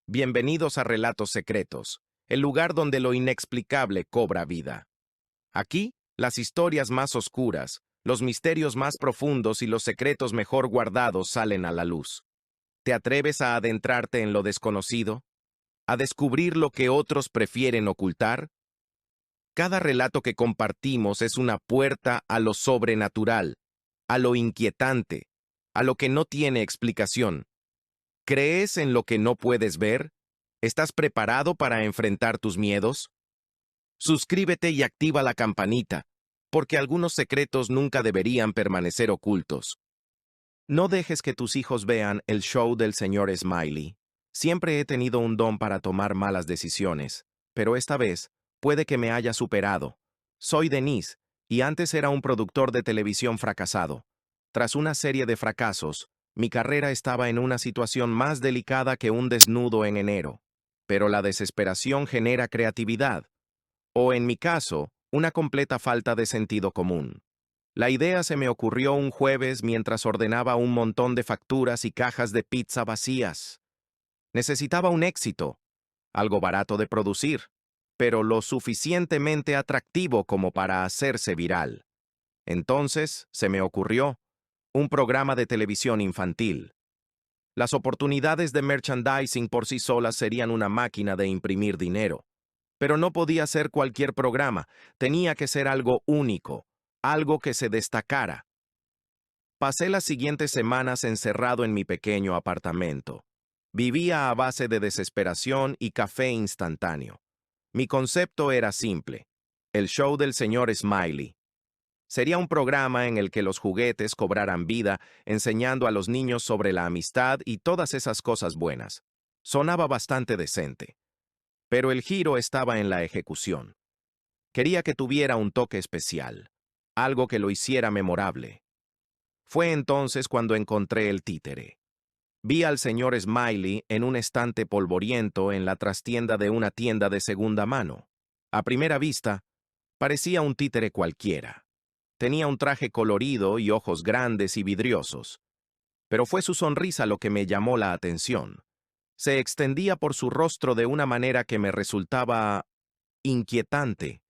Bienvenidos a Relatos Secretos, el lugar donde lo inexplicable cobra vida. Aquí, las historias más oscuras, los misterios más profundos y los secretos mejor guardados salen a la luz. ¿Te atreves a adentrarte en lo desconocido? ¿A descubrir lo que otros prefieren ocultar? Cada relato que compartimos es una puerta a lo sobrenatural, a lo inquietante, a lo que no tiene explicación. ¿Crees en lo que no puedes ver? ¿Estás preparado para enfrentar tus miedos? Suscríbete y activa la campanita, porque algunos secretos nunca deberían permanecer ocultos. No dejes que tus hijos vean el show del señor Smiley. Siempre he tenido un don para tomar malas decisiones, pero esta vez puede que me haya superado. Soy Denise, y antes era un productor de televisión fracasado. Tras una serie de fracasos, mi carrera estaba en una situación más delicada que un desnudo en enero. Pero la desesperación genera creatividad, o en mi caso, una completa falta de sentido común. La idea se me ocurrió un jueves mientras ordenaba un montón de facturas y cajas de pizza vacías. Necesitaba un éxito, algo barato de producir, pero lo suficientemente atractivo como para hacerse viral. Entonces, se me ocurrió un programa de televisión infantil. Las oportunidades de merchandising por sí solas serían una máquina de imprimir dinero. Pero no podía ser cualquier programa, tenía que ser algo único, algo que se destacara. Pasé las siguientes semanas encerrado en mi pequeño apartamento. Vivía a base de desesperación y café instantáneo. Mi concepto era simple: el show del señor Smiley. Sería un programa en el que los juguetes cobraran vida, enseñando a los niños sobre la amistad y todas esas cosas buenas. Sonaba bastante decente. Pero el giro estaba en la ejecución. Quería que tuviera un toque especial, algo que lo hiciera memorable. Fue entonces cuando encontré el títere. Vi al señor Smiley en un estante polvoriento en la trastienda de una tienda de segunda mano. A primera vista, parecía un títere cualquiera. Tenía un traje colorido y ojos grandes y vidriosos. Pero fue su sonrisa lo que me llamó la atención. Se extendía por su rostro de una manera que me resultaba inquietante.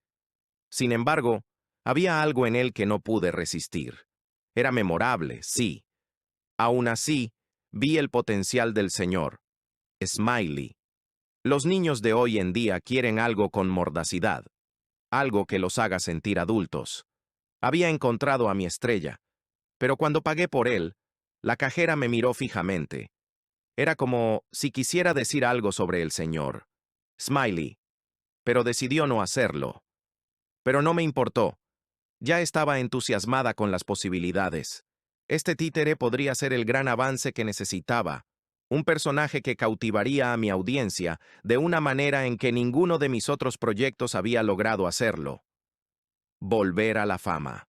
Sin embargo, había algo en él que no pude resistir. Era memorable, sí. Aún así, vi el potencial del señor Smiley. Los niños de hoy en día quieren algo con mordacidad, algo que los haga sentir adultos. Había encontrado a mi estrella, pero cuando pagué por él, la cajera me miró fijamente. Era como si quisiera decir algo sobre el señor Smiley, pero decidió no hacerlo. Pero no me importó. Ya estaba entusiasmada con las posibilidades. Este títere podría ser el gran avance que necesitaba, un personaje que cautivaría a mi audiencia de una manera en que ninguno de mis otros proyectos había logrado hacerlo. Volver a la fama.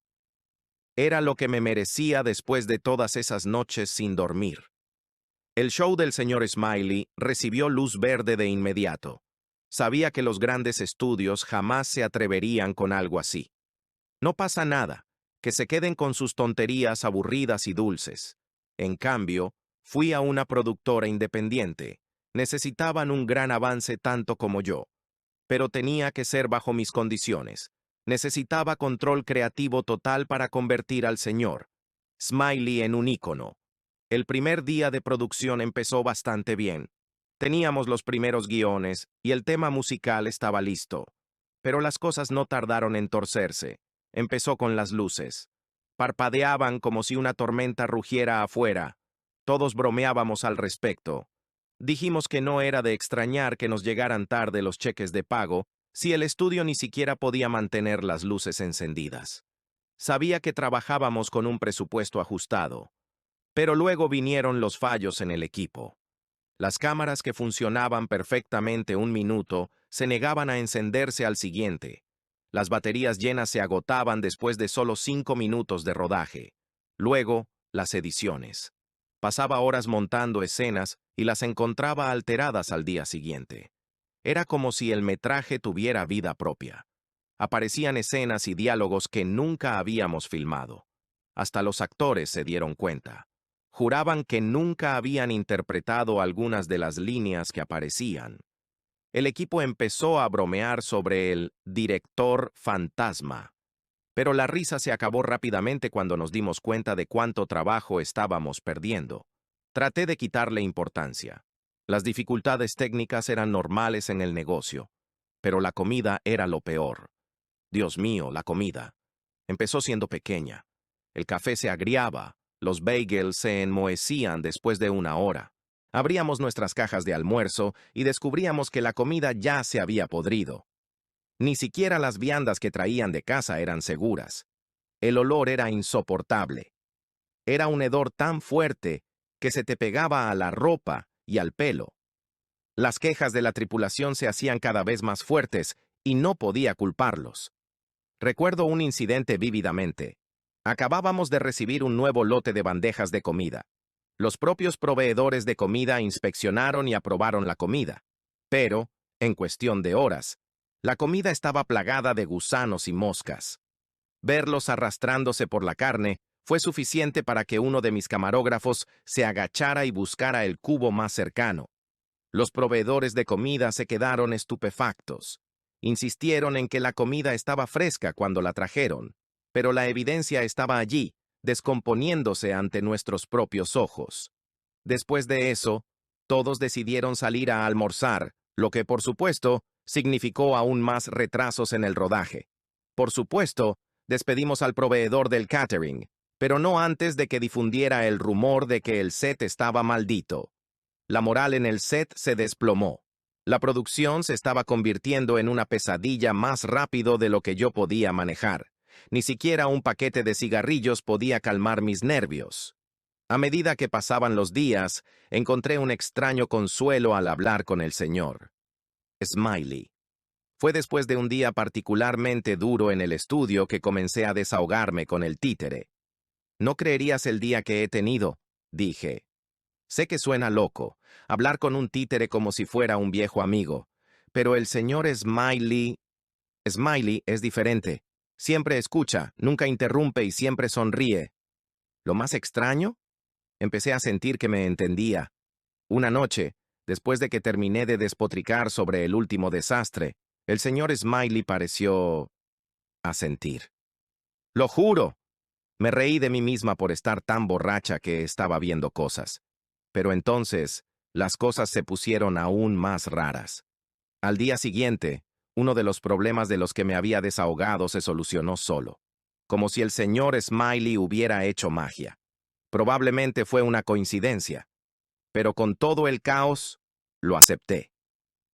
Era lo que me merecía después de todas esas noches sin dormir. El show del señor Smiley recibió luz verde de inmediato. Sabía que los grandes estudios jamás se atreverían con algo así. No pasa nada, que se queden con sus tonterías aburridas y dulces. En cambio, fui a una productora independiente. Necesitaban un gran avance tanto como yo. Pero tenía que ser bajo mis condiciones. Necesitaba control creativo total para convertir al señor Smiley en un ícono. El primer día de producción empezó bastante bien. Teníamos los primeros guiones y el tema musical estaba listo. Pero las cosas no tardaron en torcerse. Empezó con las luces. Parpadeaban como si una tormenta rugiera afuera. Todos bromeábamos al respecto. Dijimos que no era de extrañar que nos llegaran tarde los cheques de pago si el estudio ni siquiera podía mantener las luces encendidas. Sabía que trabajábamos con un presupuesto ajustado. Pero luego vinieron los fallos en el equipo. Las cámaras que funcionaban perfectamente un minuto se negaban a encenderse al siguiente. Las baterías llenas se agotaban después de solo 5 minutos de rodaje. Luego, las ediciones. Pasaba horas montando escenas y las encontraba alteradas al día siguiente. Era como si el metraje tuviera vida propia. Aparecían escenas y diálogos que nunca habíamos filmado. Hasta los actores se dieron cuenta. Juraban que nunca habían interpretado algunas de las líneas que aparecían. El equipo empezó a bromear sobre el director fantasma, pero la risa se acabó rápidamente cuando nos dimos cuenta de cuánto trabajo estábamos perdiendo. Traté de quitarle importancia. Las dificultades técnicas eran normales en el negocio, pero la comida era lo peor. Dios mío, la comida. Empezó siendo pequeña. El café se agriaba, los bagels se enmohecían después de una hora. Abríamos nuestras cajas de almuerzo y descubríamos que la comida ya se había podrido. Ni siquiera las viandas que traían de casa eran seguras. El olor era insoportable. Era un hedor tan fuerte que se te pegaba a la ropa y al pelo. Las quejas de la tripulación se hacían cada vez más fuertes y no podía culparlos. Recuerdo un incidente vívidamente. Acabábamos de recibir un nuevo lote de bandejas de comida. Los propios proveedores de comida inspeccionaron y aprobaron la comida. Pero, en cuestión de horas, la comida estaba plagada de gusanos y moscas. Verlos arrastrándose por la carne fue suficiente para que uno de mis camarógrafos se agachara y buscara el cubo más cercano. Los proveedores de comida se quedaron estupefactos. Insistieron en que la comida estaba fresca cuando la trajeron, pero la evidencia estaba allí, descomponiéndose ante nuestros propios ojos. Después de eso, todos decidieron salir a almorzar, lo que, por supuesto, significó aún más retrasos en el rodaje. Por supuesto, despedimos al proveedor del catering, pero no antes de que difundiera el rumor de que el set estaba maldito. La moral en el set se desplomó. La producción se estaba convirtiendo en una pesadilla más rápido de lo que yo podía manejar. Ni siquiera un paquete de cigarrillos podía calmar mis nervios. A medida que pasaban los días, encontré un extraño consuelo al hablar con el señor Smiley. Fue después de un día particularmente duro en el estudio que comencé a desahogarme con el títere. «No creerías el día que he tenido», dije. Sé que suena loco, hablar con un títere como si fuera un viejo amigo, pero el señor Smiley es diferente. Siempre escucha, nunca interrumpe y siempre sonríe. ¿Lo más extraño? Empecé a sentir que me entendía. Una noche, después de que terminé de despotricar sobre el último desastre, el señor Smiley pareció asentir. ¡Lo juro! Me reí de mí misma por estar tan borracha que estaba viendo cosas. Pero entonces, las cosas se pusieron aún más raras. Al día siguiente, uno de los problemas de los que me había desahogado se solucionó solo, como si el señor Smiley hubiera hecho magia. Probablemente fue una coincidencia, pero con todo el caos, lo acepté.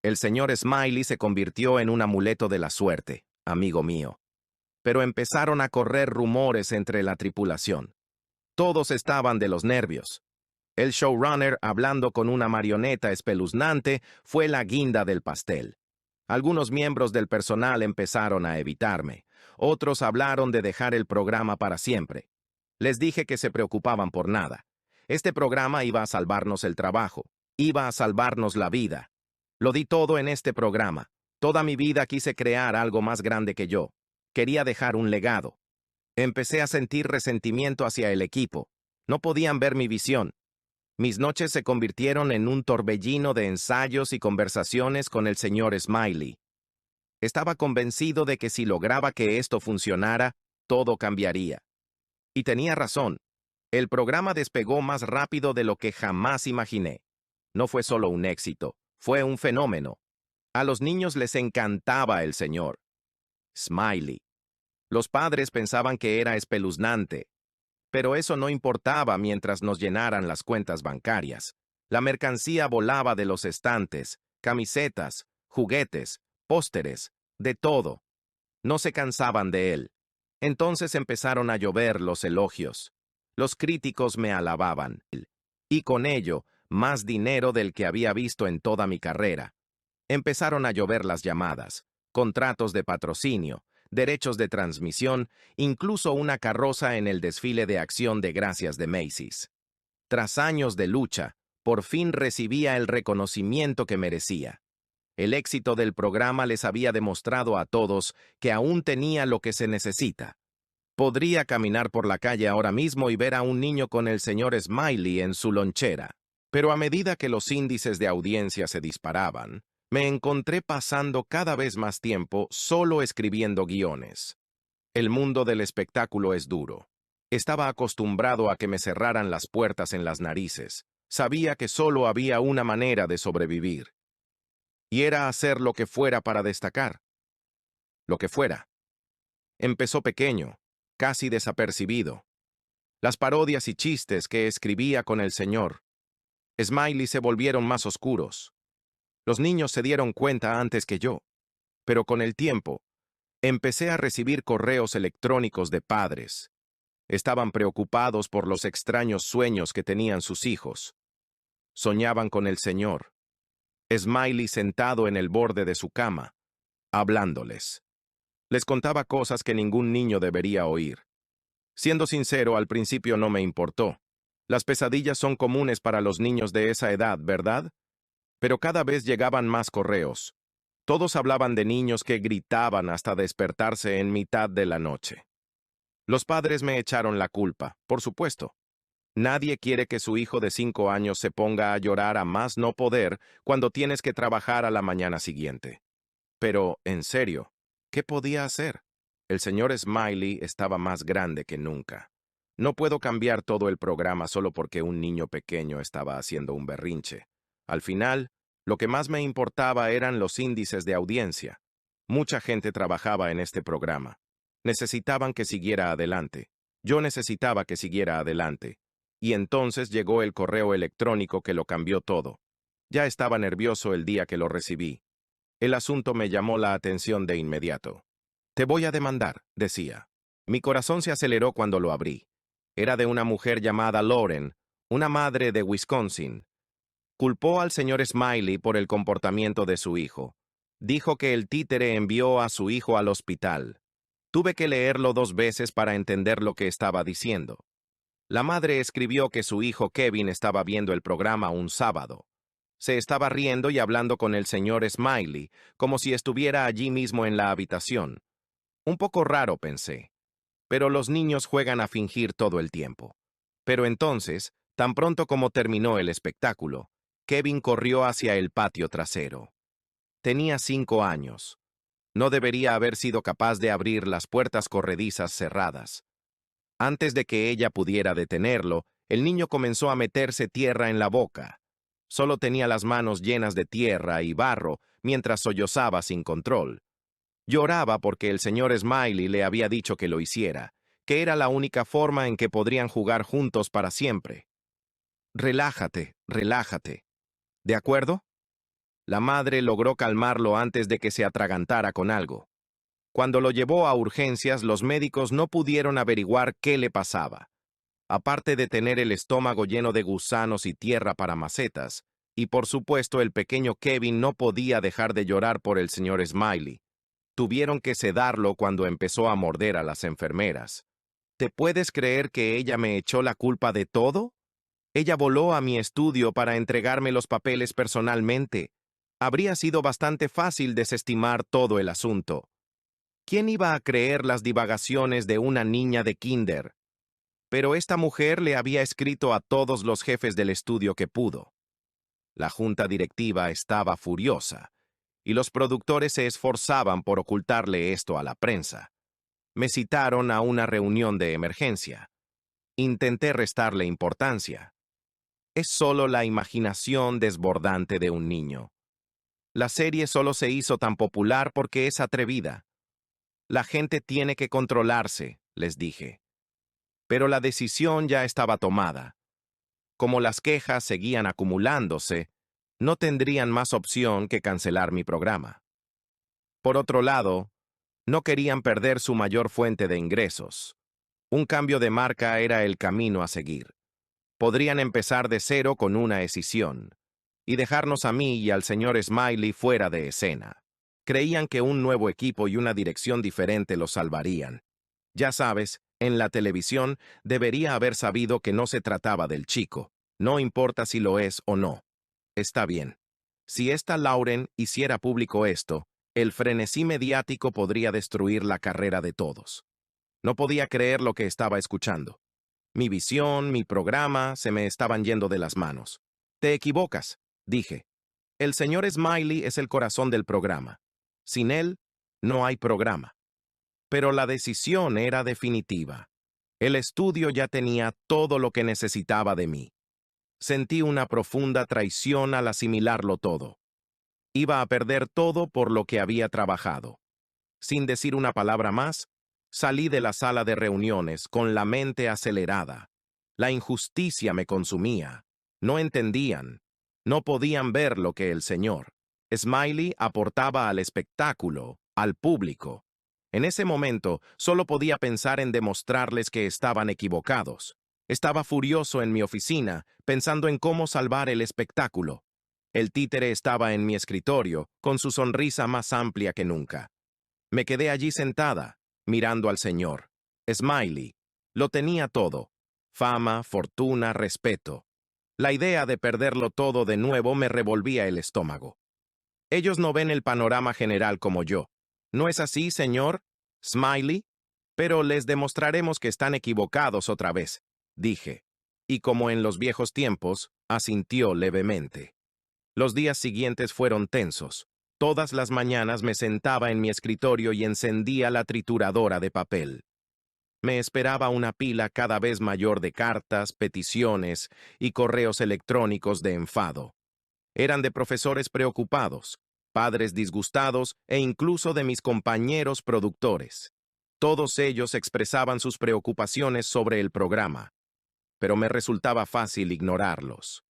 El señor Smiley se convirtió en un amuleto de la suerte, amigo mío. Pero empezaron a correr rumores entre la tripulación. Todos estaban de los nervios. El showrunner, hablando con una marioneta espeluznante, fue la guinda del pastel. Algunos miembros del personal empezaron a evitarme. Otros hablaron de dejar el programa para siempre. Les dije que se preocupaban por nada. Este programa iba a salvarnos el trabajo. Iba a salvarnos la vida. Lo di todo en este programa. Toda mi vida quise crear algo más grande que yo. Quería dejar un legado. Empecé a sentir resentimiento hacia el equipo. No podían ver mi visión. Mis noches se convirtieron en un torbellino de ensayos y conversaciones con el señor Smiley. Estaba convencido de que si lograba que esto funcionara, todo cambiaría. Y tenía razón. El programa despegó más rápido de lo que jamás imaginé. No fue solo un éxito, fue un fenómeno. A los niños les encantaba el señor Smiley. Los padres pensaban que era espeluznante. Pero eso no importaba mientras nos llenaran las cuentas bancarias. La mercancía volaba de los estantes, camisetas, juguetes, pósteres, de todo. No se cansaban de él. Entonces empezaron a llover los elogios. Los críticos me alababan. Y con ello, más dinero del que había visto en toda mi carrera. Empezaron a llover las llamadas, contratos de patrocinio, derechos de transmisión, incluso una carroza en el desfile de Acción de Gracias de Macy's. Tras años de lucha, por fin recibía el reconocimiento que merecía. El éxito del programa les había demostrado a todos que aún tenía lo que se necesita. Podría caminar por la calle ahora mismo y ver a un niño con el señor Smiley en su lonchera. Pero a medida que los índices de audiencia se disparaban, me encontré pasando cada vez más tiempo solo escribiendo guiones. El mundo del espectáculo es duro. Estaba acostumbrado a que me cerraran las puertas en las narices. Sabía que solo había una manera de sobrevivir. Y era hacer lo que fuera para destacar. Lo que fuera. Empezó pequeño, casi desapercibido. Las parodias y chistes que escribía con el señor Smiley se volvieron más oscuros. Los niños se dieron cuenta antes que yo, pero con el tiempo, empecé a recibir correos electrónicos de padres. Estaban preocupados por los extraños sueños que tenían sus hijos. Soñaban con el señor Smiley sentado en el borde de su cama, hablándoles. Les contaba cosas que ningún niño debería oír. Siendo sincero, al principio no me importó. Las pesadillas son comunes para los niños de esa edad, ¿verdad? Pero cada vez llegaban más correos. Todos hablaban de niños que gritaban hasta despertarse en mitad de la noche. Los padres me echaron la culpa, por supuesto. Nadie quiere que su hijo de 5 años se ponga a llorar a más no poder cuando tienes que trabajar a la mañana siguiente. Pero, en serio, ¿qué podía hacer? El señor Smiley estaba más grande que nunca. No puedo cambiar todo el programa solo porque un niño pequeño estaba haciendo un berrinche. Al final, lo que más me importaba eran los índices de audiencia. Mucha gente trabajaba en este programa. Necesitaban que siguiera adelante. Yo necesitaba que siguiera adelante. Y entonces llegó el correo electrónico que lo cambió todo. Ya estaba nervioso el día que lo recibí. El asunto me llamó la atención de inmediato. Te voy a demandar, decía. Mi corazón se aceleró cuando lo abrí. Era de una mujer llamada Lauren, una madre de Wisconsin. Culpó al señor Smiley por el comportamiento de su hijo. Dijo que el títere envió a su hijo al hospital. Tuve que leerlo 2 veces para entender lo que estaba diciendo. La madre escribió que su hijo Kevin estaba viendo el programa un sábado. Se estaba riendo y hablando con el señor Smiley, como si estuviera allí mismo en la habitación. Un poco raro, pensé. Pero los niños juegan a fingir todo el tiempo. Pero entonces, tan pronto como terminó el espectáculo, Kevin corrió hacia el patio trasero. Tenía 5 años. No debería haber sido capaz de abrir las puertas corredizas cerradas. Antes de que ella pudiera detenerlo, el niño comenzó a meterse tierra en la boca. Solo tenía las manos llenas de tierra y barro mientras sollozaba sin control. Lloraba porque el señor Smiley le había dicho que lo hiciera, que era la única forma en que podrían jugar juntos para siempre. Relájate, relájate. ¿De acuerdo? La madre logró calmarlo antes de que se atragantara con algo. Cuando lo llevó a urgencias, los médicos no pudieron averiguar qué le pasaba. Aparte de tener el estómago lleno de gusanos y tierra para macetas, y por supuesto el pequeño Kevin no podía dejar de llorar por el señor Smiley. Tuvieron que sedarlo cuando empezó a morder a las enfermeras. ¿Te puedes creer que ella me echó la culpa de todo? Ella voló a mi estudio para entregarme los papeles personalmente. Habría sido bastante fácil desestimar todo el asunto. ¿Quién iba a creer las divagaciones de una niña de kinder? Pero esta mujer le había escrito a todos los jefes del estudio que pudo. La junta directiva estaba furiosa, y los productores se esforzaban por ocultarle esto a la prensa. Me citaron a una reunión de emergencia. Intenté restarle importancia. Es solo la imaginación desbordante de un niño. La serie solo se hizo tan popular porque es atrevida. La gente tiene que controlarse, les dije. Pero la decisión ya estaba tomada. Como las quejas seguían acumulándose, no tendrían más opción que cancelar mi programa. Por otro lado, no querían perder su mayor fuente de ingresos. Un cambio de marca era el camino a seguir. Podrían empezar de cero con una escisión y dejarnos a mí y al señor Smiley fuera de escena. Creían que un nuevo equipo y una dirección diferente los salvarían. Ya sabes, en la televisión debería haber sabido que no se trataba del chico. No importa si lo es o no. Está bien. Si esta Lauren hiciera público esto, el frenesí mediático podría destruir la carrera de todos. No podía creer lo que estaba escuchando. Mi visión, mi programa, se me estaban yendo de las manos. Te equivocas, dije. El señor Smiley es el corazón del programa. Sin él, no hay programa. Pero la decisión era definitiva. El estudio ya tenía todo lo que necesitaba de mí. Sentí una profunda traición al asimilarlo todo. Iba a perder todo por lo que había trabajado. Sin decir una palabra más, salí de la sala de reuniones con la mente acelerada. La injusticia me consumía. No entendían. No podían ver lo que el señor Smiley aportaba al espectáculo, al público. En ese momento, solo podía pensar en demostrarles que estaban equivocados. Estaba furioso en mi oficina, pensando en cómo salvar el espectáculo. El títere estaba en mi escritorio, con su sonrisa más amplia que nunca. Me quedé allí sentada, mirando al señor Smiley. Lo tenía todo: fama, fortuna, respeto. La idea de perderlo todo de nuevo me revolvía el estómago. Ellos no ven el panorama general como yo. ¿No es así, señor Smiley? Pero les demostraremos que están equivocados otra vez, dije. Y como en los viejos tiempos, asintió levemente. Los días siguientes fueron tensos. Todas las mañanas me sentaba en mi escritorio y encendía la trituradora de papel. Me esperaba una pila cada vez mayor de cartas, peticiones y correos electrónicos de enfado. Eran de profesores preocupados, padres disgustados e incluso de mis compañeros productores. Todos ellos expresaban sus preocupaciones sobre el programa, pero me resultaba fácil ignorarlos.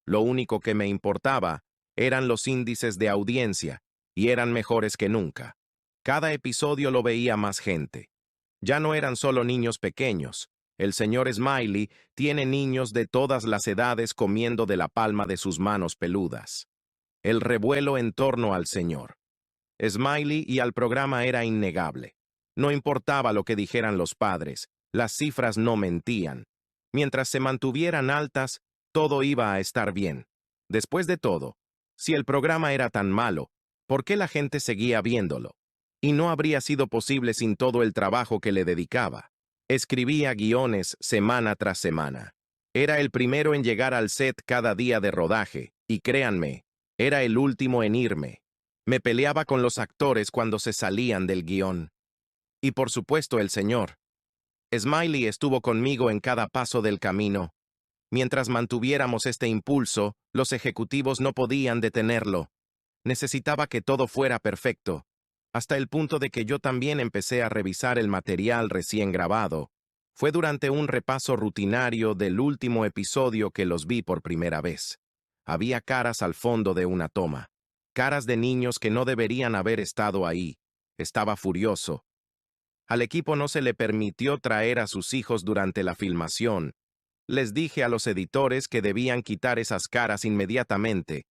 Lo único que me importaba eran los índices de audiencia, y eran mejores que nunca. Cada episodio lo veía más gente. Ya no eran solo niños pequeños. El señor Smiley tiene niños de todas las edades comiendo de la palma de sus manos peludas. El revuelo en torno al señor Smiley y al programa era innegable. No importaba lo que dijeran los padres, las cifras no mentían. Mientras se mantuvieran altas, todo iba a estar bien. Después de todo, si el programa era tan malo, ¿por qué la gente seguía viéndolo? Y no habría sido posible sin todo el trabajo que le dedicaba. Escribía guiones semana tras semana. Era el primero en llegar al set cada día de rodaje, y créanme, era el último en irme. Me peleaba con los actores cuando se salían del guión. Y por supuesto el señor Smiley estuvo conmigo en cada paso del camino. Mientras mantuviéramos este impulso, los ejecutivos no podían detenerlo. Necesitaba que todo fuera perfecto, hasta el punto de que yo también empecé a revisar el material recién grabado. Fue durante un repaso rutinario del último episodio que los vi por primera vez. Había caras al fondo de una toma, caras de niños que no deberían haber estado ahí. Estaba furioso. Al equipo no se le permitió traer a sus hijos durante la filmación. Les dije a los editores que debían quitar esas caras inmediatamente.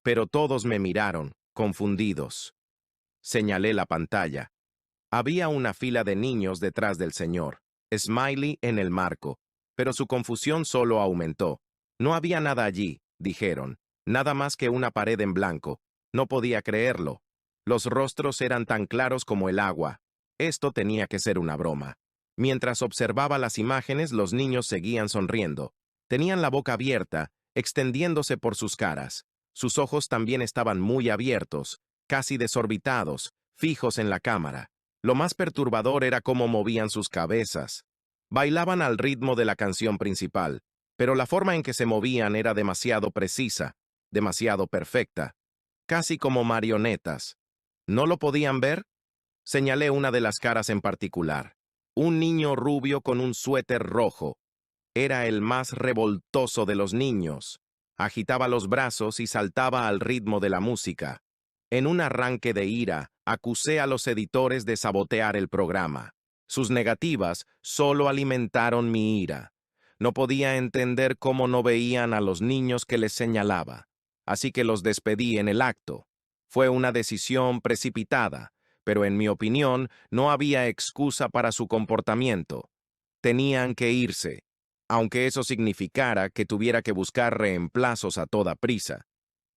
Pero todos me miraron, confundidos. Señalé la pantalla. Había una fila de niños detrás del señor Smiley en el marco, pero su confusión solo aumentó. No había nada allí, dijeron, nada más que una pared en blanco. No podía creerlo. Los rostros eran tan claros como el agua. Esto tenía que ser una broma. Mientras observaba las imágenes, los niños seguían sonriendo. Tenían la boca abierta, extendiéndose por sus caras. Sus ojos también estaban muy abiertos, casi desorbitados, fijos en la cámara. Lo más perturbador era cómo movían sus cabezas. Bailaban al ritmo de la canción principal, pero la forma en que se movían era demasiado precisa, demasiado perfecta, casi como marionetas. ¿No lo podían ver? Señalé una de las caras en particular. Un niño rubio con un suéter rojo. Era el más revoltoso de los niños. Agitaba los brazos y saltaba al ritmo de la música. En un arranque de ira, acusé a los editores de sabotear el programa. Sus negativas solo alimentaron mi ira. No podía entender cómo no veían a los niños que les señalaba. Así que los despedí en el acto. Fue una decisión precipitada, pero en mi opinión no había excusa para su comportamiento. Tenían que irse, aunque eso significara que tuviera que buscar reemplazos a toda prisa.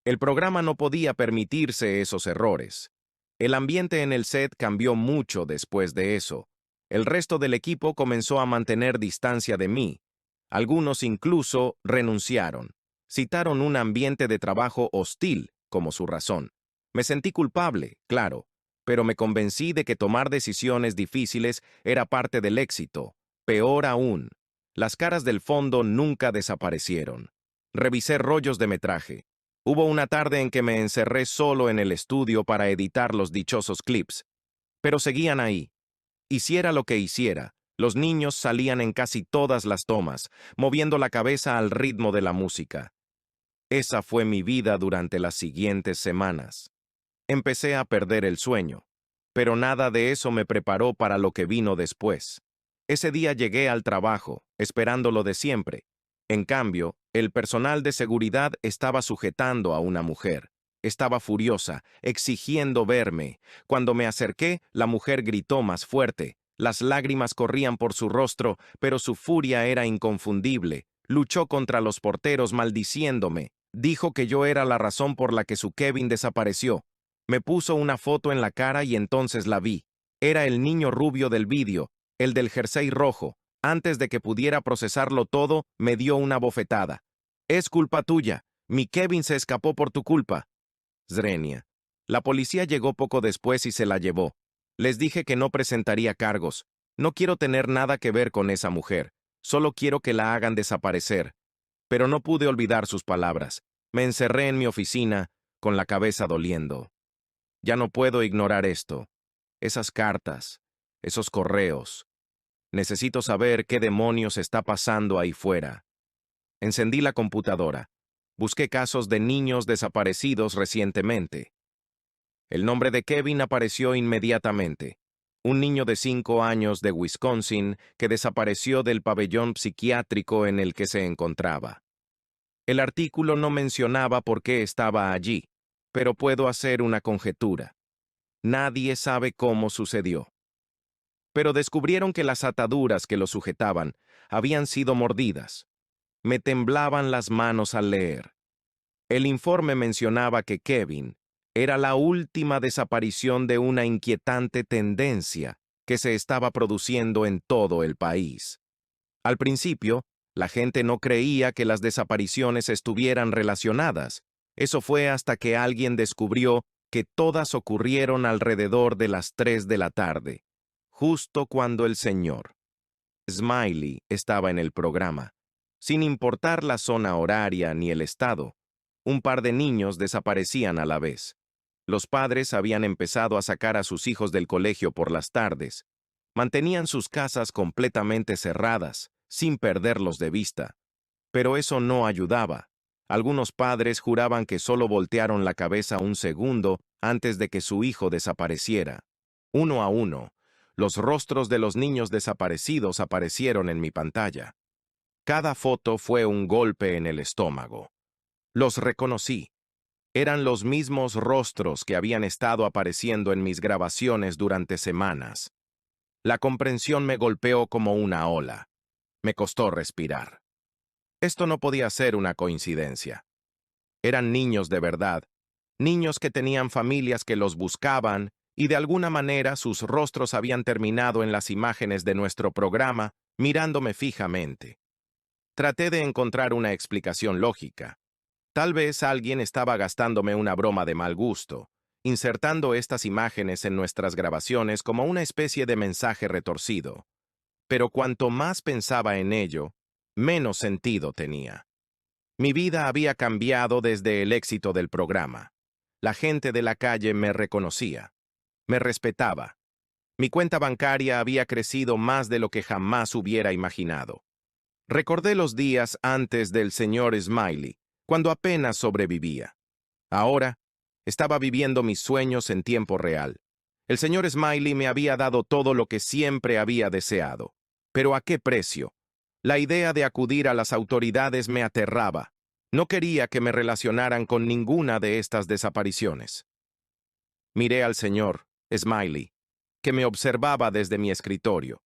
El programa no podía permitirse esos errores. El ambiente en el set cambió mucho después de eso. El resto del equipo comenzó a mantener distancia de mí. Algunos incluso renunciaron. Citaron un ambiente de trabajo hostil como su razón. Me sentí culpable, claro, pero me convencí de que tomar decisiones difíciles era parte del éxito. Peor aún, las caras del fondo nunca desaparecieron. Revisé rollos de metraje. Hubo una tarde en que me encerré solo en el estudio para editar los dichosos clips. Pero seguían ahí. Hiciera lo que hiciera, los niños salían en casi todas las tomas, moviendo la cabeza al ritmo de la música. Esa fue mi vida durante las siguientes semanas. Empecé a perder el sueño, pero nada de eso me preparó para lo que vino después. Ese día llegué al trabajo, esperando lo de siempre. En cambio, el personal de seguridad estaba sujetando a una mujer. Estaba furiosa, exigiendo verme. Cuando me acerqué, la mujer gritó más fuerte. Las lágrimas corrían por su rostro, pero su furia era inconfundible. Luchó contra los porteros maldiciéndome. Dijo que yo era la razón por la que su Kevin desapareció. Me puso una foto en la cara y entonces la vi. Era el niño rubio del vídeo, el del jersey rojo. Antes de que pudiera procesarlo todo, me dio una bofetada. Es culpa tuya. Mi Kevin se escapó por tu culpa. Zrenia. La policía llegó poco después y se la llevó. Les dije que no presentaría cargos. No quiero tener nada que ver con esa mujer. Solo quiero que la hagan desaparecer. Pero no pude olvidar sus palabras. Me encerré en mi oficina, con la cabeza doliendo. Ya no puedo ignorar esto. Esas cartas, esos correos. Necesito saber qué demonios está pasando ahí fuera. Encendí la computadora. Busqué casos de niños desaparecidos recientemente. El nombre de Kevin apareció inmediatamente. Un niño de 5 años de Wisconsin que desapareció del pabellón psiquiátrico en el que se encontraba. El artículo no mencionaba por qué estaba allí, pero puedo hacer una conjetura. Nadie sabe cómo sucedió. Pero descubrieron que las ataduras que lo sujetaban habían sido mordidas. Me temblaban las manos al leer. El informe mencionaba que Kevin era la última desaparición de una inquietante tendencia que se estaba produciendo en todo el país. Al principio, la gente no creía que las desapariciones estuvieran relacionadas. Eso fue hasta que alguien descubrió que todas ocurrieron alrededor de las 3 de la tarde, justo cuando el señor Smiley estaba en el programa. Sin importar la zona horaria ni el estado, un par de niños desaparecían a la vez. Los padres habían empezado a sacar a sus hijos del colegio por las tardes. Mantenían sus casas completamente cerradas, sin perderlos de vista. Pero eso no ayudaba. Algunos padres juraban que solo voltearon la cabeza un segundo antes de que su hijo desapareciera. Uno a uno, los rostros de los niños desaparecidos aparecieron en mi pantalla. Cada foto fue un golpe en el estómago. Los reconocí. Eran los mismos rostros que habían estado apareciendo en mis grabaciones durante semanas. La comprensión me golpeó como una ola. Me costó respirar. Esto no podía ser una coincidencia. Eran niños de verdad, niños que tenían familias que los buscaban y de alguna manera sus rostros habían terminado en las imágenes de nuestro programa, mirándome fijamente. Traté de encontrar una explicación lógica. Tal vez alguien estaba gastándome una broma de mal gusto, insertando estas imágenes en nuestras grabaciones como una especie de mensaje retorcido. Pero cuanto más pensaba en ello, menos sentido tenía. Mi vida había cambiado desde el éxito del programa. La gente de la calle me reconocía, me respetaba. Mi cuenta bancaria había crecido más de lo que jamás hubiera imaginado. Recordé los días antes del señor Smiley, cuando apenas sobrevivía. Ahora, estaba viviendo mis sueños en tiempo real. El señor Smiley me había dado todo lo que siempre había deseado. ¿Pero a qué precio? La idea de acudir a las autoridades me aterraba. No quería que me relacionaran con ninguna de estas desapariciones. Miré al señor Smiley, que me observaba desde mi escritorio.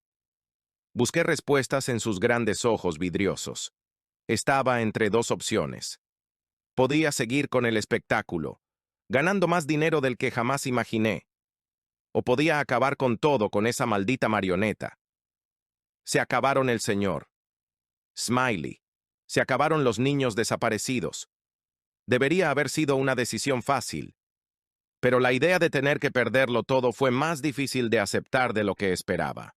Busqué respuestas en sus grandes ojos vidriosos. Estaba entre dos opciones. Podía seguir con el espectáculo, ganando más dinero del que jamás imaginé. o podía acabar con todo con esa maldita marioneta. Se acabaron el señor Smiley. Se acabaron los niños desaparecidos. Debería haber sido una decisión fácil, pero la idea de tener que perderlo todo fue más difícil de aceptar de lo que esperaba.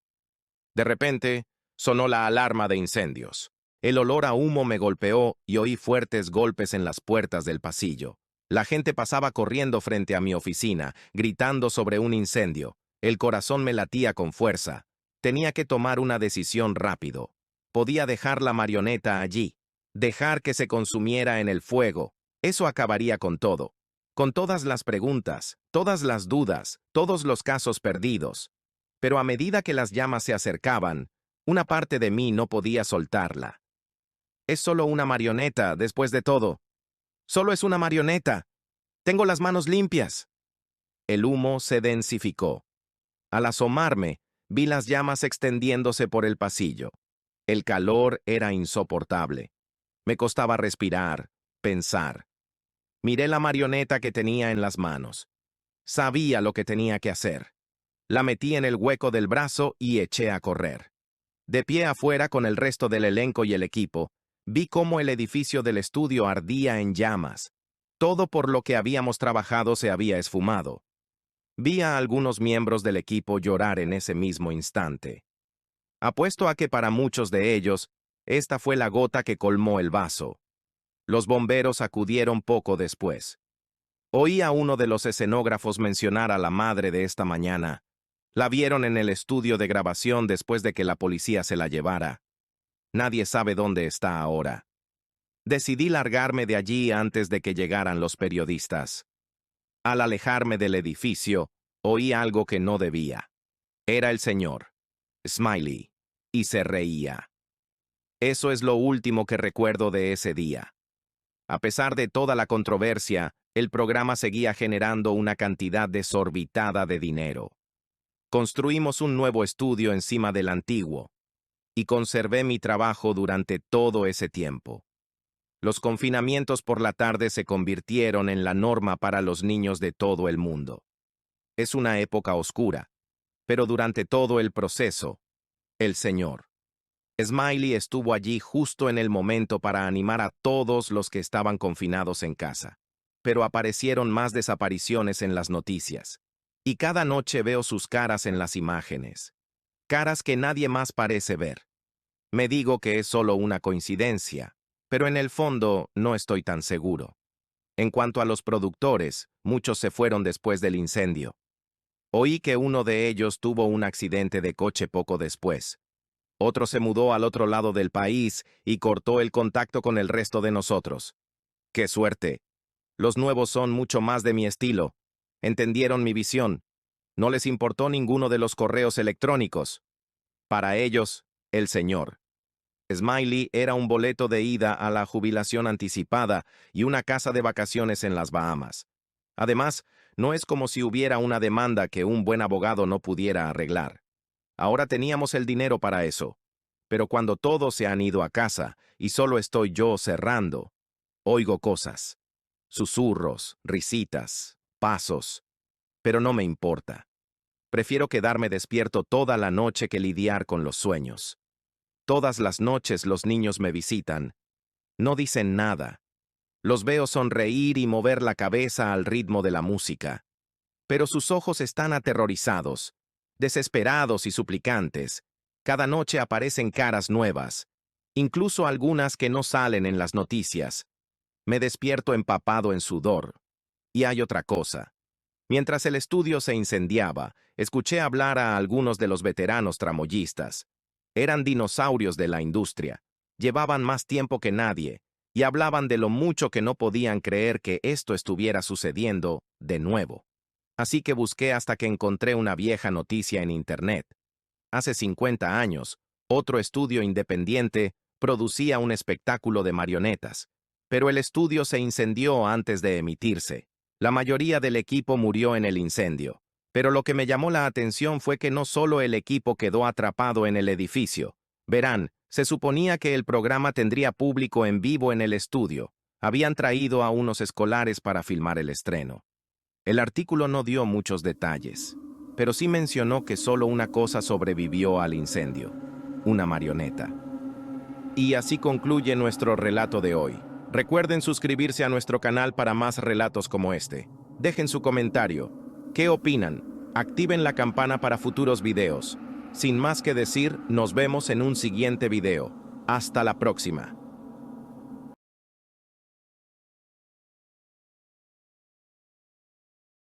De repente, sonó la alarma de incendios. El olor a humo me golpeó y oí fuertes golpes en las puertas del pasillo. La gente pasaba corriendo frente a mi oficina, gritando sobre un incendio. El corazón me latía con fuerza. Tenía que tomar una decisión rápido. Podía dejar la marioneta allí, dejar que se consumiera en el fuego. Eso acabaría con todo. Con todas las preguntas, todas las dudas, todos los casos perdidos. Pero a medida que las llamas se acercaban, una parte de mí no podía soltarla. Es solo una marioneta, después de todo. Solo es una marioneta. Tengo las manos limpias. El humo se densificó. Al asomarme, vi las llamas extendiéndose por el pasillo. El calor era insoportable. Me costaba respirar, pensar. Miré la marioneta que tenía en las manos. Sabía lo que tenía que hacer. La metí en el hueco del brazo y eché a correr. De pie afuera con el resto del elenco y el equipo, vi cómo el edificio del estudio ardía en llamas. Todo por lo que habíamos trabajado se había esfumado. Vi a algunos miembros del equipo llorar en ese mismo instante. Apuesto a que para muchos de ellos, esta fue la gota que colmó el vaso. Los bomberos acudieron poco después. Oí a uno de los escenógrafos mencionar a la madre de esta mañana. La vieron en el estudio de grabación después de que la policía se la llevara. Nadie sabe dónde está ahora. Decidí largarme de allí antes de que llegaran los periodistas. Al alejarme del edificio, oí algo que no debía. Era el señor Smiley, y se reía. Eso es lo último que recuerdo de ese día. A pesar de toda la controversia, el programa seguía generando una cantidad desorbitada de dinero. Construimos un nuevo estudio encima del antiguo, y conservé mi trabajo durante todo ese tiempo. Los confinamientos por la tarde se convirtieron en la norma para los niños de todo el mundo. Es una época oscura, pero durante todo el proceso, el señor Smiley estuvo allí justo en el momento para animar a todos los que estaban confinados en casa. Pero aparecieron más desapariciones en las noticias. Y cada noche veo sus caras en las imágenes. Caras que nadie más parece ver. Me digo que es solo una coincidencia, pero en el fondo no estoy tan seguro. En cuanto a los productores, muchos se fueron después del incendio. Oí que uno de ellos tuvo un accidente de coche poco después. Otro se mudó al otro lado del país y cortó el contacto con el resto de nosotros. ¡Qué suerte! Los nuevos son mucho más de mi estilo. Entendieron mi visión. No les importó ninguno de los correos electrónicos. Para ellos, el señor Smiley era un boleto de ida a la jubilación anticipada y una casa de vacaciones en las Bahamas. Además, no es como si hubiera una demanda que un buen abogado no pudiera arreglar. Ahora teníamos el dinero para eso. Pero cuando todos se han ido a casa y solo estoy yo cerrando, oigo cosas. Susurros, risitas, pasos. Pero no me importa. Prefiero quedarme despierto toda la noche que lidiar con los sueños. Todas las noches los niños me visitan. No dicen nada. Los veo sonreír y mover la cabeza al ritmo de la música. Pero sus ojos están aterrorizados, desesperados y suplicantes. Cada noche aparecen caras nuevas, incluso algunas que no salen en las noticias. Me despierto empapado en sudor. Y hay otra cosa. Mientras el estudio se incendiaba, escuché hablar a algunos de los veteranos tramoyistas. Eran dinosaurios de la industria. Llevaban más tiempo que nadie, y hablaban de lo mucho que no podían creer que esto estuviera sucediendo de nuevo. Así que busqué hasta que encontré una vieja noticia en Internet. Hace 50 años, otro estudio independiente producía un espectáculo de marionetas, pero el estudio se incendió antes de emitirse. La mayoría del equipo murió en el incendio, pero lo que me llamó la atención fue que no solo el equipo quedó atrapado en el edificio. Verán, se suponía que el programa tendría público en vivo en el estudio. Habían traído a unos escolares para filmar el estreno. El artículo no dio muchos detalles. pero sí mencionó que solo una cosa sobrevivió al incendio: una marioneta. Y así concluye nuestro relato de hoy. Recuerden suscribirse a nuestro canal para más relatos como este. Dejen su comentario. ¿Qué opinan? Activen la campana para futuros videos. Sin más que decir, nos vemos en un siguiente video. Hasta la próxima.